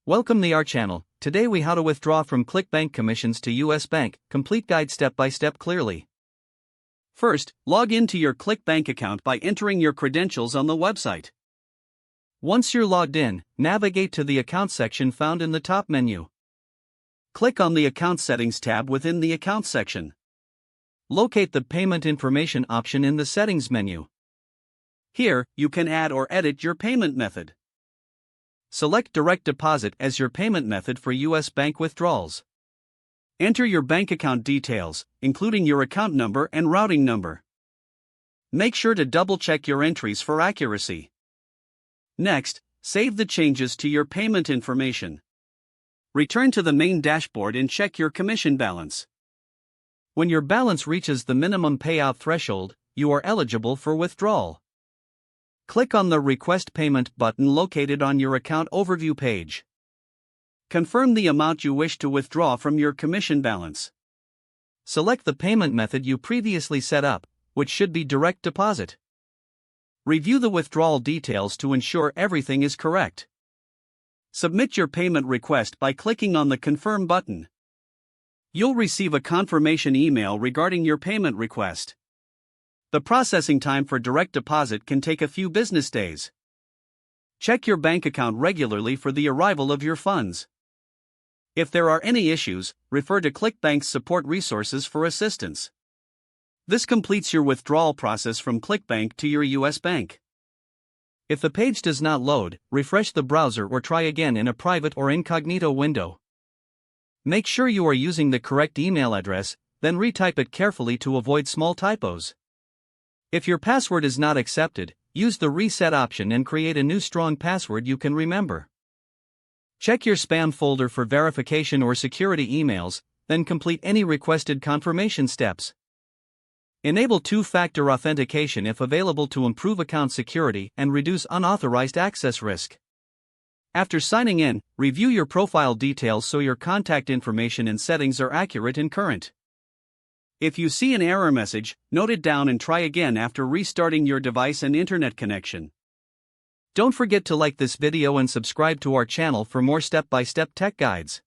Welcome to our channel. Today we how to withdraw from ClickBank commissions to US Bank, complete guide step by step clearly. First, log into your ClickBank account by entering your credentials on the website. Once you're logged in, navigate to the account section found in the top menu. Click on the Account Settings tab within the Account section. Locate the Payment Information option in the Settings menu. Here, you can add or edit your payment method. Select Direct Deposit as your payment method for US Bank withdrawals. Enter your bank account details, including your account number and routing number. Make sure to double-check your entries for accuracy. Next, save the changes to your payment information. Return to the main dashboard and check your commission balance. When your balance reaches the minimum payout threshold, you are eligible for withdrawal. Click on the Request Payment button located on your account overview page. Confirm the amount you wish to withdraw from your commission balance. Select the payment method you previously set up, which should be direct deposit. Review the withdrawal details to ensure everything is correct. Submit your payment request by clicking on the Confirm button. You'll receive a confirmation email regarding your payment request. The processing time for direct deposit can take a few business days. Check your bank account regularly for the arrival of your funds. If there are any issues, refer to ClickBank's support resources for assistance. This completes your withdrawal process from ClickBank to your US Bank. If the page does not load, refresh the browser or try again in a private or incognito window. Make sure you are using the correct email address, then retype it carefully to avoid small typos. If your password is not accepted, use the reset option and create a new strong password you can remember. Check your spam folder for verification or security emails, then complete any requested confirmation steps. Enable two-factor authentication if available to improve account security and reduce unauthorized access risk. After signing in, review your profile details so your contact information and settings are accurate and current. If you see an error message, note it down and try again after restarting your device and internet connection. Don't forget to like this video and subscribe to our channel for more step-by-step tech guides.